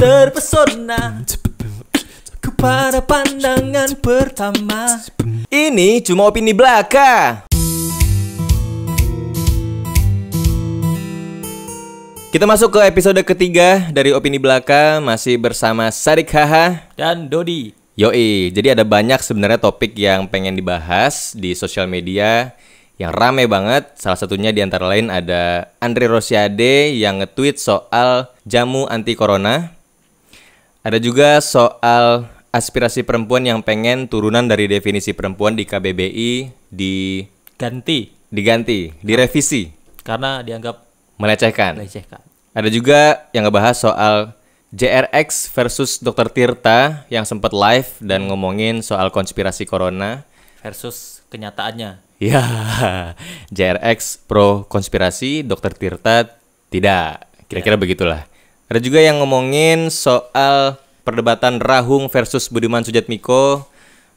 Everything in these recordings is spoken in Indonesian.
terpesona kepada pandangan pertama. Ini cuma opini belaka. Kita masuk ke episode ketiga dari Opini Belaka. Masih bersama Sadik Haha Dan Dodi. Yoi, jadi ada banyak sebenarnya topik yang pengen dibahas di sosial media yang rame banget. Salah satunya di antara lain ada Andre Rosiade yang nge-tweet soal jamu anti corona. Ada juga soal aspirasi perempuan yang pengen turunan dari definisi perempuan di KBBI diganti, direvisi Karena dianggap melecehkan. melecehkan. Ada juga yang ngebahas soal JRX versus Dr. Tirta yang sempat live dan ngomongin soal konspirasi corona Versus kenyataannya. ya. JRX pro konspirasi, Dr. Tirta tidak. Kira-kira begitulah. Ada juga yang ngomongin soal perdebatan Rahung versus Budiman Sujatmiko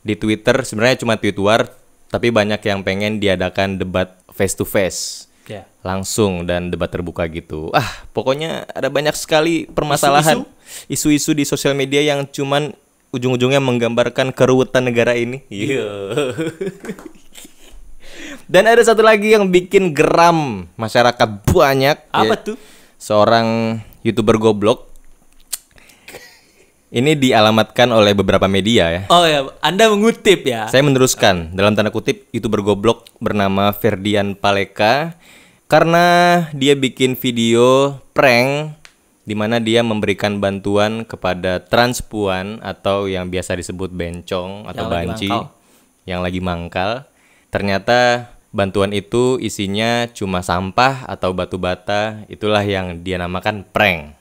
di Twitter. Sebenarnya cuma tweet war, tapi banyak yang pengen diadakan debat face to face. Ya. Langsung dan debat terbuka gitu. Pokoknya ada banyak sekali permasalahan, isu-isu di sosial media yang cuman ujung-ujungnya menggambarkan keruwetan negara ini. Iya. Dan ada satu lagi yang bikin geram masyarakat banyak. Apa tuh? Seorang YouTuber goblok. Ini dialamatkan oleh beberapa media ya. Oh ya, Anda mengutip ya. Saya meneruskan dalam tanda kutip YouTuber goblok bernama Ferdian Paleka karena dia bikin video prank di mana dia memberikan bantuan kepada transpuan atau yang biasa disebut bencong atau banci yang lagi mangkal. Ternyata bantuan itu isinya cuma sampah atau batu bata. Itulah yang dia namakan prank.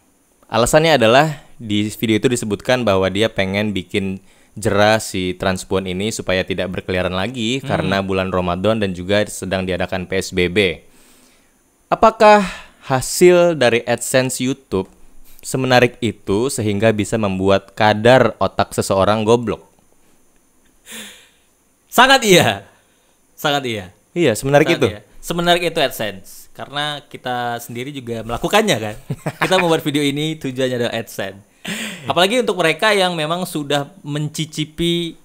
Alasannya adalah di video itu disebutkan bahwa dia pengen bikin jera si transpuan ini supaya tidak berkeliaran lagi karena bulan Ramadan dan juga sedang diadakan PSBB. Apakah hasil dari AdSense YouTube semenarik itu sehingga bisa membuat kadar otak seseorang goblok? Sangat iya. Sangat iya. Iya, semenarik Sangat itu. iya. Semenarik itu AdSense. Karena kita sendiri juga melakukannya kan. Kita membuat video ini tujuannya adalah AdSense. Apalagi untuk mereka yang memang sudah mencicipi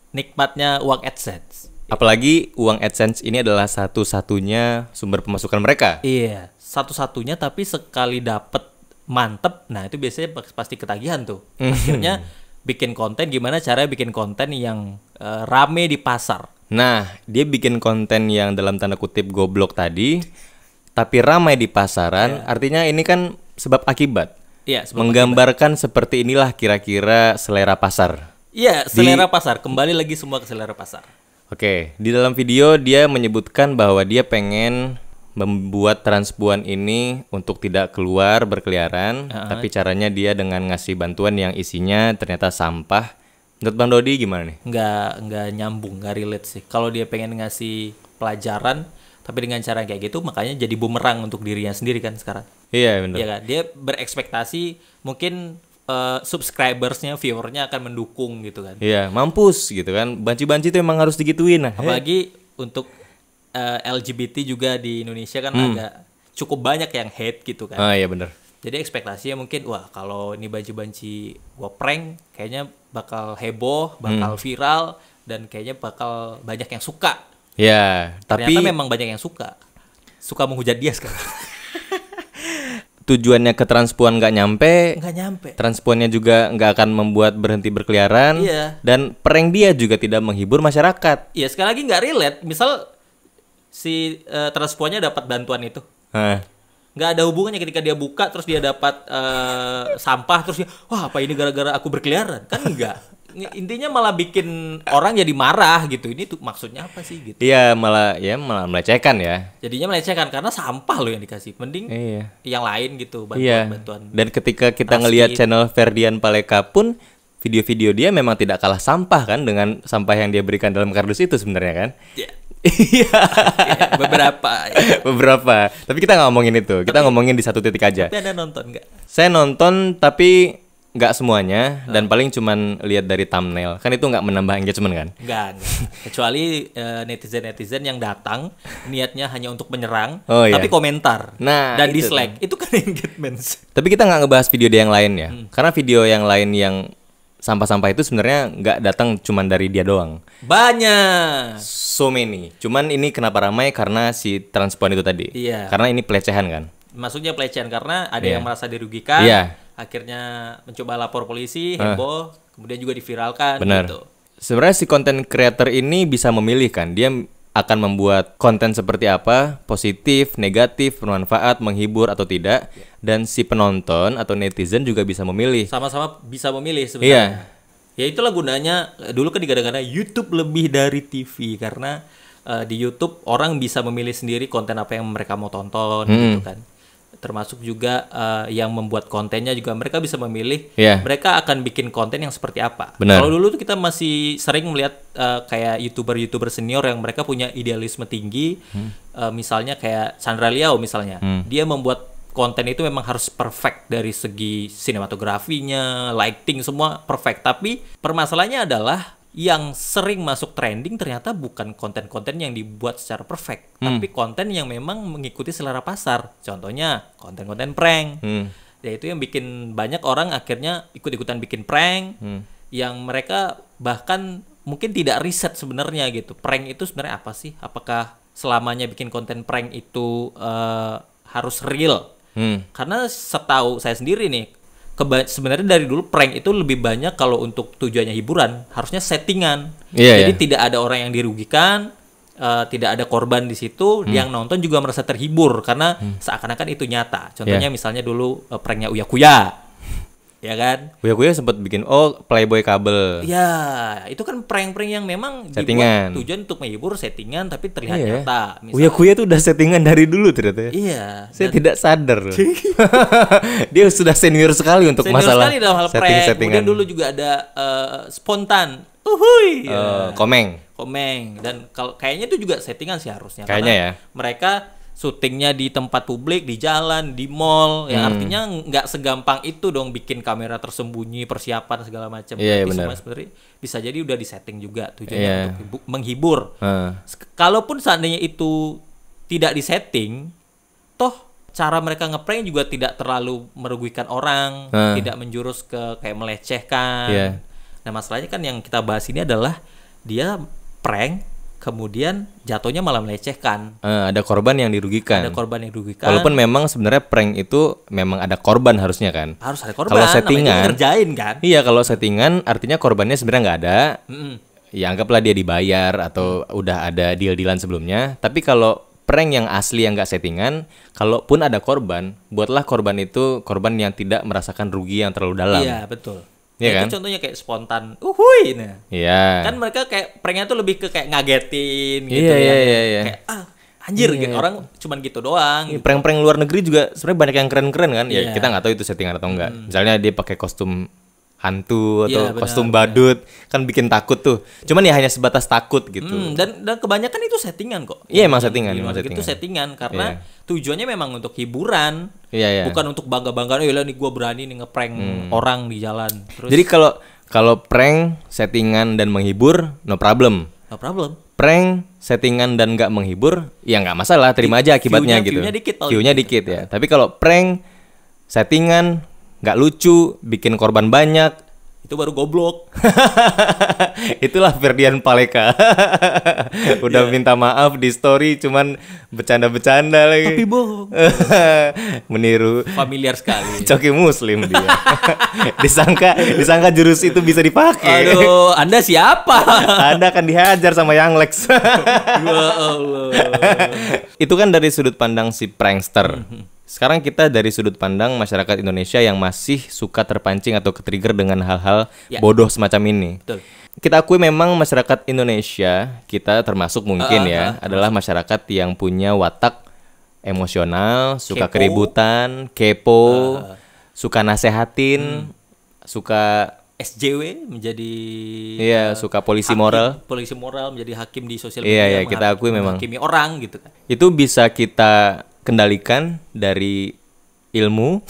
nikmatnya uang AdSense. Apalagi uang AdSense ini adalah satu-satunya sumber pemasukan mereka. Iya, satu-satunya tapi sekali dapet mantep, nah itu biasanya pasti ketagihan tuh. Akhirnya bikin konten, gimana cara bikin konten yang rame di pasar. Nah, dia bikin konten yang dalam tanda kutip goblok tadi, tapi ramai di pasaran, artinya ini kan sebab akibat. Iya, Menggambarkan seperti inilah kira-kira selera pasar. Iya, selera pasar. Kembali lagi semua ke selera pasar. Oke, di dalam video dia menyebutkan bahwa dia pengen membuat transpuan ini untuk tidak keluar berkeliaran, tapi caranya dia dengan ngasih bantuan yang isinya ternyata sampah. Menurut Bang Dodi gimana nih? Nggak nyambung, nggak relate sih. Kalau dia pengen ngasih pelajaran, tapi dengan cara kayak gitu, makanya jadi bumerang untuk dirinya sendiri kan sekarang. Iya benar. Iya kan, dia berekspektasi mungkin subscribersnya, viewernya akan mendukung gitu kan. Iya, mampus gitu kan. Banci-banci itu emang harus digituin. Apalagi untuk LGBT juga di Indonesia kan agak cukup banyak yang hate gitu kan. Ah iya benar. Jadi ekspektasinya mungkin, wah kalau ini banci-banci gua prank, kayaknya bakal heboh, bakal viral, dan kayaknya bakal banyak yang suka. Ya, tapi Ternyata memang banyak yang suka menghujat dia sekarang. tujuannya ke transpuan nggak nyampe. Nggak nyampe. Transpuannya juga nggak akan membuat berhenti berkeliaran. Iya. Dan prank dia juga tidak menghibur masyarakat. Iya, sekali lagi nggak relate. Misal si transpuannya dapat bantuan itu, nggak ada hubungannya ketika dia buka terus dia dapat sampah terus dia, wah apa ini gara-gara aku berkeliaran, kan enggak. Intinya malah bikin orang jadi marah gitu. Ini tuh maksudnya apa sih gitu. Iya, malah melecehkan ya. Jadinya melecehkan karena sampah loh yang dikasih. Mending yang lain gitu, bantuan-bantuan. Dan ketika kita ngelihat channel Ferdian Paleka pun, video-video dia memang tidak kalah sampah kan dengan sampah yang dia berikan dalam kardus itu sebenarnya kan. Iya. Beberapa. Tapi kita nggak ngomongin itu. Kita ngomongin di satu titik aja. Tapi Anda nonton nggak? Saya nonton tapi nggak semuanya dan paling cuman lihat dari thumbnail. Kan itu nggak menambah engagement kan? Enggak. Kecuali netizen-netizen yang datang niatnya hanya untuk menyerang, Oh, iya. tapi komentar Nah, dan itu dislike. Itu kan engagement. Tapi kita nggak ngebahas video dia yang lain ya. Karena video yang lain yang sampah-sampah itu sebenarnya nggak datang cuman dari dia doang. Banyak. So many. Cuman ini kenapa ramai karena si transpuan itu tadi. Iya. Karena ini pelecehan kan. Maksudnya pelecehan karena ada Iya. yang merasa dirugikan. Iya. Akhirnya mencoba lapor polisi, heboh, kemudian juga diviralkan Benar. gitu. Sebenarnya si content creator ini bisa memilih kan. Dia akan membuat konten seperti apa, positif, negatif, bermanfaat, menghibur atau tidak. Dan si penonton atau netizen juga bisa memilih. Sama-sama bisa memilih Iya. sebenarnya. Ya itulah gunanya. Dulu kan digadang-gadang YouTube lebih dari TV karena di YouTube orang bisa memilih sendiri konten apa yang mereka mau tonton gitu kan. Termasuk juga yang membuat kontennya juga mereka bisa memilih Iya. mereka akan bikin konten yang seperti apa. Benar. Kalau dulu tuh kita masih sering melihat kayak YouTuber senior yang mereka punya idealisme tinggi, misalnya kayak Chandra Liao misalnya, dia membuat konten itu memang harus perfect dari segi sinematografinya, lighting semua perfect. Tapi permasalahannya adalah yang sering masuk trending ternyata bukan konten-konten yang dibuat secara perfect, tapi konten yang memang mengikuti selera pasar. Contohnya konten-konten prank. Ya itu yang bikin banyak orang akhirnya ikut-ikutan bikin prank yang mereka bahkan mungkin tidak riset sebenarnya gitu. Prank itu sebenarnya apa sih? Apakah selamanya bikin konten prank itu harus real? Karena setahu saya sendiri nih, sebenarnya dari dulu prank itu lebih banyak kalau untuk tujuannya hiburan, harusnya settingan. Iya, Jadi iya. tidak ada orang yang dirugikan, tidak ada korban di situ, yang nonton juga merasa terhibur karena seakan-akan itu nyata. Contohnya misalnya dulu pranknya Uya Kuya, ya kan? Uya sempat bikin Playboy kabel. Ya, itu kan prank-prank yang memang Settingan. dibuat tujuan untuk menghibur, settingan tapi terlihat Iya. nyata. Uya tuh udah settingan dari dulu ternyata. Iya. Saya tidak sadar loh. Dia sudah senior sekali untuk Senior masalah sekali dalam hal prank. setting-settingan. Kemudian dulu juga ada spontan. Uhuy. Komeng. Komeng. Dan kalau kayaknya itu juga settingan sih harusnya. Kayaknya Karena ya. mereka syutingnya di tempat publik, di jalan, di mall, yang artinya nggak segampang itu dong bikin kamera tersembunyi, persiapan segala macam. Iya, Tapi benar. semua sebenarnya bisa jadi udah disetting juga tujuannya Iya. untuk menghibur. Heeh. Kalaupun seandainya itu tidak disetting, toh cara mereka ngeprank juga tidak terlalu merugikan orang, tidak menjurus ke kayak melecehkan. Iya. Nah masalahnya kan yang kita bahas ini adalah dia prank, kemudian jatuhnya malah melecehkan. Ada korban yang dirugikan. Ada korban yang dirugikan. Walaupun memang sebenarnya prank itu memang ada korban harusnya kan. Harus ada korban. Kalau namanya settingan, juga ngerjain kan. Iya, kalau settingan artinya korbannya sebenarnya nggak ada. Mm-mm. Ya anggaplah dia dibayar atau udah ada deal-dealan sebelumnya. Tapi kalau prank yang asli yang nggak settingan, kalaupun ada korban, buatlah korban itu korban yang tidak merasakan rugi yang terlalu dalam. Iya betul. Iya Nah, kan? itu contohnya kayak spontan. Uhuy. Nah. Iya. Kan mereka kayak pranknya tuh lebih ke kayak ngagetin gitu Iya, ya. iya. Kayak anjir Iya. gitu. Orang cuman gitu doang. Ini prank-prank luar negeri juga sebenarnya banyak yang keren-keren kan. Ya Iya. kita nggak tahu itu settingan atau enggak. Misalnya dia pakai kostum hantu atau Iya, benar, kostum badut kan bikin takut tuh. Cuman ya hanya sebatas takut gitu. Dan kebanyakan itu settingan kok. Iya, emang Yang settingan, di emang luar negeri itu settingan karena tujuannya memang untuk hiburan. Iya, iya. Bukan untuk bangga-banggaan, nih gue berani nih ngeprank orang di jalan. Terus Jadi kalau prank, settingan dan menghibur no problem. no problem. Prank, settingan dan nggak menghibur, ya nggak masalah, terima aja akibatnya gitu. View-nya dikit paling View-nya gitu. dikit ya. Tapi kalau prank, settingan, nggak lucu, bikin korban banyak, Itu baru goblok. itulah Ferdian Paleka. Iya. Udah minta maaf di story, cuman bercanda-bercanda lagi. Tapi bohong. Meniru Familiar sekali. Coki Muslim dia. disangka jurus itu bisa dipakai. Aduh, Anda siapa? Anda akan dihajar sama Yang Lex. Ya Allah. Itu kan dari sudut pandang si prankster. Sekarang kita dari sudut pandang masyarakat Indonesia yang masih suka terpancing atau ketrigger dengan hal-hal Ya. bodoh semacam ini. Betul. Kita akui memang masyarakat Indonesia, kita termasuk mungkin adalah masyarakat yang punya watak emosional, suka Kepo. keributan, kepo, suka nasehatin, suka SJW menjadi suka polisi hakim, moral. polisi moral menjadi hakim di sosial Iya, media. iya, kita akui memang. menghakimi orang gitu kan. Itu bisa kita kendalikan dari ilmu,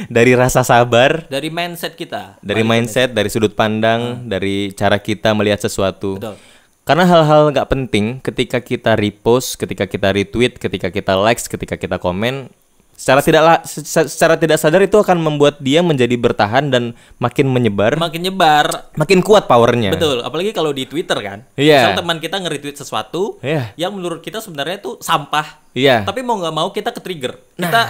dari rasa sabar, Dari mindset kita. dari mindset, dari sudut pandang, dari cara kita melihat sesuatu. Betul. Karena hal-hal nggak penting ketika kita repost, ketika kita retweet, ketika kita likes, ketika kita komen, secara tidak sadar itu akan membuat dia menjadi bertahan dan makin menyebar, Makin nyebar. makin kuat powernya. Betul, apalagi kalau di Twitter kan. Iya. Misal teman kita nge-retweet sesuatu Iya. yang menurut kita sebenarnya itu sampah. Iya. Tapi mau nggak mau kita ke-trigger. Kita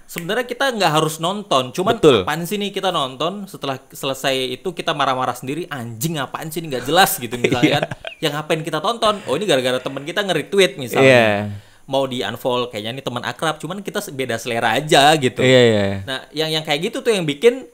sebenarnya kita nggak harus nonton, cuman Betul. apaan sih nih kita nonton, setelah selesai itu kita marah-marah sendiri, anjing apaan sih ini nggak jelas gitu misalnya kan. Yang ngapain kita tonton? Oh ini gara-gara teman kita nge-retweet misalnya. Iya. Mau di unfollow kayaknya ini teman akrab, cuman kita beda selera aja gitu. Iya, iya. Nah, yang kayak gitu tuh yang bikin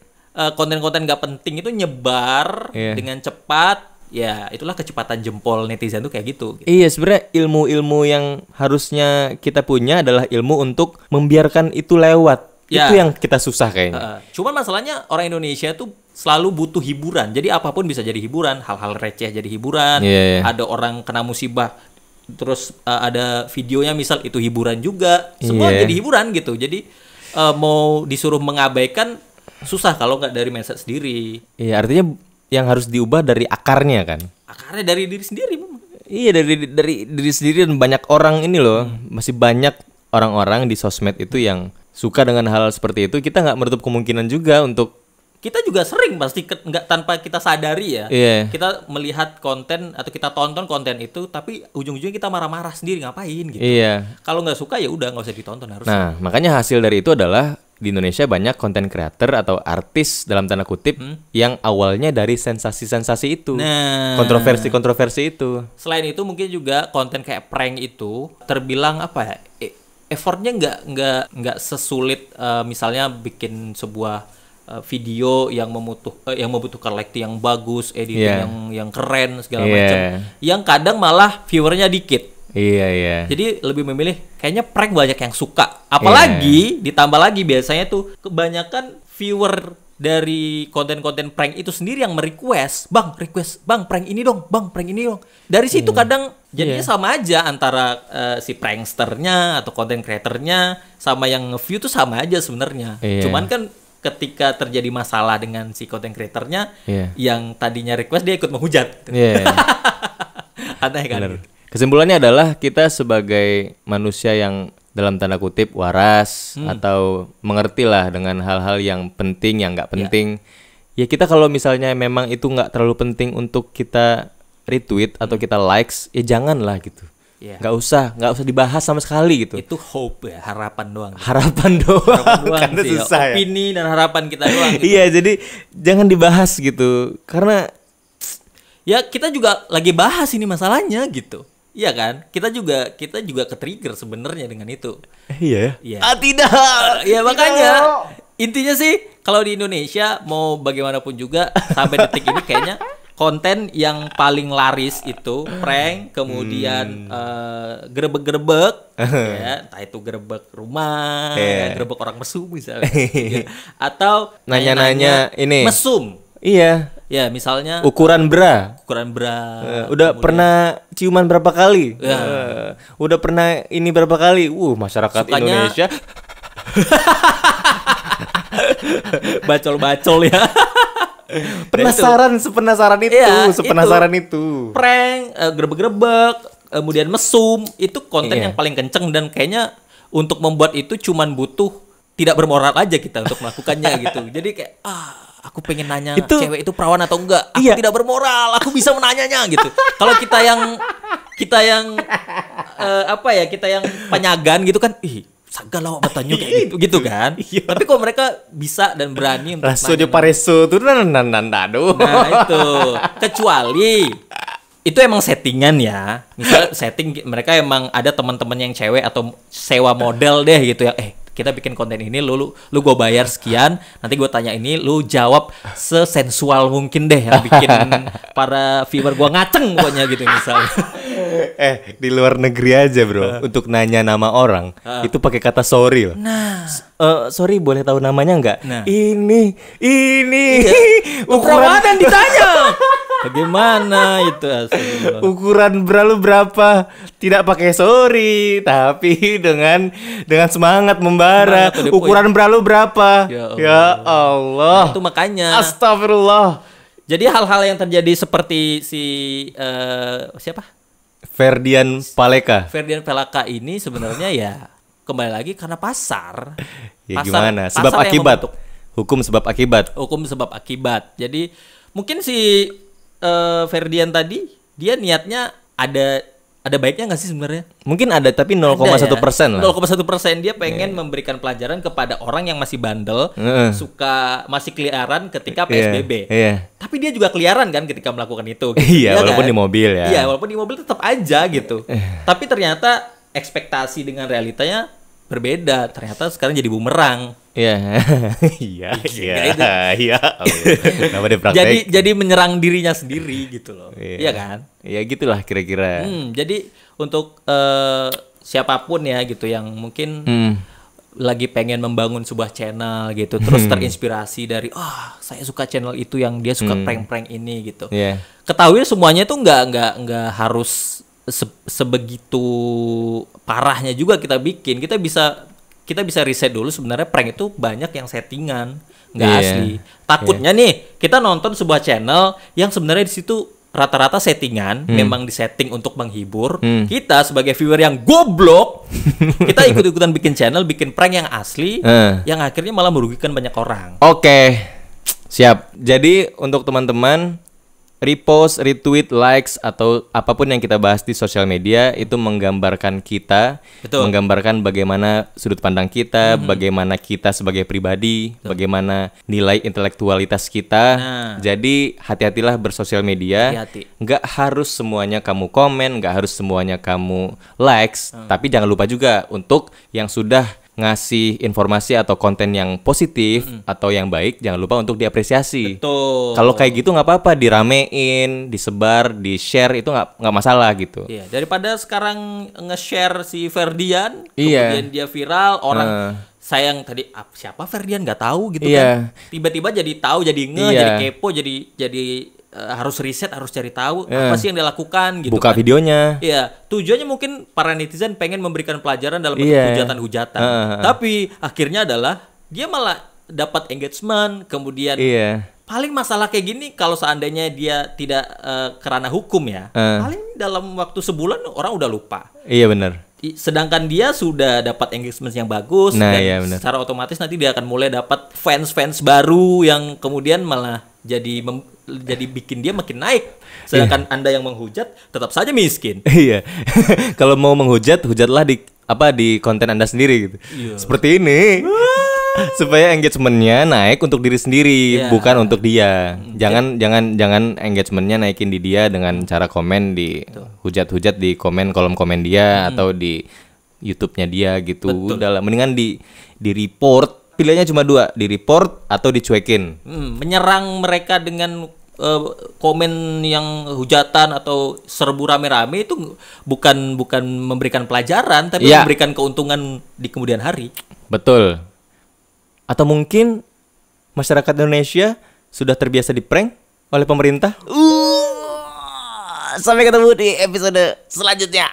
konten-konten nggak penting itu nyebar Iya. dengan cepat. Ya, itulah kecepatan jempol netizen tuh kayak gitu. Iya, sebenarnya ilmu-ilmu yang harusnya kita punya adalah ilmu untuk membiarkan itu lewat. Ya. Itu yang kita susah kayaknya. Cuman masalahnya orang Indonesia tuh selalu butuh hiburan. Jadi apapun bisa jadi hiburan, hal-hal receh jadi hiburan. Iya, iya. Ada orang kena musibah, terus ada videonya misal itu hiburan juga. Semua Iya. jadi hiburan gitu. Jadi mau disuruh mengabaikan susah kalau nggak dari mindset sendiri. Iya, artinya yang harus diubah dari akarnya kan. Akarnya dari diri sendiri. Bang. Iya, dari diri sendiri, dan banyak orang ini loh, masih banyak orang-orang di sosmed itu yang suka dengan hal seperti itu. Kita nggak menutup kemungkinan juga untuk Kita juga sering pasti nggak tanpa kita sadari ya. Iya. Kita melihat konten atau kita tonton konten itu, tapi ujung-ujungnya kita marah-marah sendiri ngapain gitu. iya. Kalau nggak suka ya udah nggak usah ditonton harus. Nah, makanya hasil dari itu adalah di Indonesia banyak konten creator atau artis dalam tanda kutip yang awalnya dari sensasi-sensasi itu. Nah, Kontroversi-kontroversi itu. selain itu mungkin juga konten kayak prank itu terbilang apa ya? Effortnya nggak sesulit misalnya bikin sebuah video yang membutuhkan lighting yang bagus, editing Iya. yang keren segala Iya. macam. Yang kadang malah viewernya dikit. Iya, iya. Jadi lebih memilih kayaknya prank banyak yang suka. Apalagi ditambah lagi biasanya tuh kebanyakan viewer dari konten-konten prank itu sendiri yang request bang prank ini dong, bang prank ini dong. Dari situ kadang jadinya sama aja antara si pranksternya atau konten creatornya sama yang nge-view tuh sama aja sebenarnya. Iya. Cuman kan ketika terjadi masalah dengan si konten creatornya, Iya. yang tadinya request dia ikut menghujat. Iya. Aneh kan? Benar. Kesimpulannya adalah kita sebagai manusia yang dalam tanda kutip waras atau mengerti lah dengan hal-hal yang penting, yang nggak penting. Ya kita kalau misalnya memang itu nggak terlalu penting untuk kita retweet atau kita likes, ya janganlah gitu. Iya. Nggak usah dibahas sama sekali gitu. Itu hope ya, harapan doang. Harapan doang. Harapan doang Karena sih, susah ya. opini dan harapan kita doang. Gitu. Iya, jadi jangan dibahas gitu. Karena Ya kita juga lagi bahas ini masalahnya gitu. Iya kan? Kita juga ke-trigger sebenarnya dengan itu. iya. Iya. Tidak. Ya makanya intinya sih kalau di Indonesia mau bagaimanapun juga sampai detik ini kayaknya konten yang paling laris itu prank, kemudian gerebek-gerebek, ya, entah itu gerebek rumah, gerebek orang mesum misalnya, gitu. Atau Nanya-nanya ini. mesum, Iya. ya misalnya Ukuran bra. ukuran bra, Udah pernah ciuman berapa kali? Ya. Udah pernah ini berapa kali? Masyarakat Sukanya- Indonesia. bacol-bacol ya. Sepenasaran itu, Iya, sepenasaran itu. Prank, gerebek-gerebek, kemudian mesum, itu konten Iya. yang paling kenceng dan kayaknya untuk membuat itu cuman butuh tidak bermoral aja kita untuk melakukannya gitu. Jadi kayak aku pengen nanya cewek itu perawan atau enggak. Aku tidak bermoral, aku bisa menanyanya gitu. Kalau kita yang kita yang penyagan gitu kan, segala bertanya kayak gitu kan. Tapi kok mereka bisa dan berani untuk Raso nanya. de pareso tuh aduh. Nah itu kecuali itu emang settingan ya. Misal setting mereka emang ada teman-teman yang cewek atau sewa model deh gitu ya. Kita bikin konten ini lu gue bayar sekian, nanti gue tanya ini lu jawab sesensual mungkin deh yang bikin para viewer gue ngaceng pokoknya gitu misalnya. Di luar negeri aja, Bro. Untuk nanya nama orang, itu pakai kata sorry loh. Nah, Sorry, boleh tahu namanya nggak? Nah. Ini. perawanan ditanya. Bagaimana itu astagfirullah. Ukuran bra lu berapa? Tidak pakai sorry, tapi dengan semangat membara. Semangat to the Ukuran bra lu berapa? Ya Allah. Ya Allah. Nah, itu makanya. Astagfirullah. Jadi hal-hal yang terjadi seperti si siapa? Ferdian Paleka. Ferdian Paleka ini sebenarnya ya kembali lagi karena pasar. Ya gimana? Sebab pasar yang akibat. membentuk. Hukum sebab akibat. Hukum sebab akibat. Jadi mungkin si Ferdian tadi dia niatnya ada baiknya nggak sih sebenarnya? Mungkin ada tapi 0,1% lah. 0,1% dia pengen memberikan pelajaran kepada orang yang masih bandel, suka masih keliaran ketika PSBB. Tapi dia juga keliaran kan ketika melakukan itu. Gitu. Iya, walaupun kan? di mobil ya. Iya, walaupun di mobil tetap aja gitu. Tapi ternyata ekspektasi dengan realitanya berbeda. Ternyata sekarang jadi bumerang. Iya. Iya. Kenapa dipraktek? Jadi menyerang dirinya sendiri gitu loh. Iya kan? Ya gitulah kira-kira. Jadi untuk siapapun ya gitu yang mungkin lagi pengen membangun sebuah channel gitu, terus terinspirasi dari saya suka channel itu yang dia suka prank-prank ini gitu. Ketahui semuanya itu nggak harus sebegitu parahnya juga kita bikin. Kita bisa riset dulu sebenarnya prank itu banyak yang settingan, nggak asli. Takutnya nih kita nonton sebuah channel yang sebenarnya di situ rata-rata settingan, memang disetting untuk menghibur. Kita sebagai viewer yang goblok, kita ikut-ikutan bikin channel, bikin prank yang asli, yang akhirnya malah merugikan banyak orang. Oke, siap. Jadi untuk teman-teman, repost, retweet, likes atau apapun yang kita bahas di sosial media itu menggambarkan kita, menggambarkan bagaimana sudut pandang kita, bagaimana kita sebagai pribadi, bagaimana nilai intelektualitas kita. Jadi hati-hatilah bersosial media. Nggak harus semuanya kamu komen, nggak harus semuanya kamu likes, tapi jangan lupa juga untuk yang sudah ngasih informasi atau konten yang positif atau yang baik, jangan lupa untuk diapresiasi. Betul. Kalau kayak gitu nggak apa-apa, diramein, disebar, di-share itu nggak masalah gitu. Iya, daripada sekarang nge-share si Ferdian, kemudian dia viral, orang sayang tadi siapa Ferdian nggak tahu gitu kan. Tiba-tiba jadi tahu, jadi jadi kepo, jadi harus riset, harus cari tahu apa sih yang dia lakukan gitu. Buka videonya. Iya, tujuannya mungkin para netizen pengen memberikan pelajaran dalam bentuk hujatan-hujatan. Tapi akhirnya adalah dia malah dapat engagement, kemudian paling masalah kayak gini kalau seandainya dia tidak kerana hukum ya, paling dalam waktu sebulan orang udah lupa. Iya benar. Sedangkan dia sudah dapat engagement yang bagus dan secara otomatis nanti dia akan mulai dapat fans-fans baru yang kemudian malah jadi bikin dia makin naik. Sedangkan Anda yang menghujat tetap saja miskin. Iya. Kalau mau menghujat, hujatlah di konten Anda sendiri gitu. Seperti ini. Supaya engagementnya naik untuk diri sendiri, bukan untuk dia. Jangan engagementnya naikin di dia dengan cara komen di hujat-hujat di kolom komen dia atau di YouTube-nya dia gitu. Udah lah, mendingan di report. Pilihannya cuma 2, di report atau dicuekin. Menyerang mereka dengan komen yang hujatan atau serbu rame-rame itu bukan memberikan pelajaran, tapi memberikan keuntungan di kemudian hari. Betul. Atau mungkin masyarakat Indonesia sudah terbiasa di-prank oleh pemerintah. Sampai ketemu di episode selanjutnya.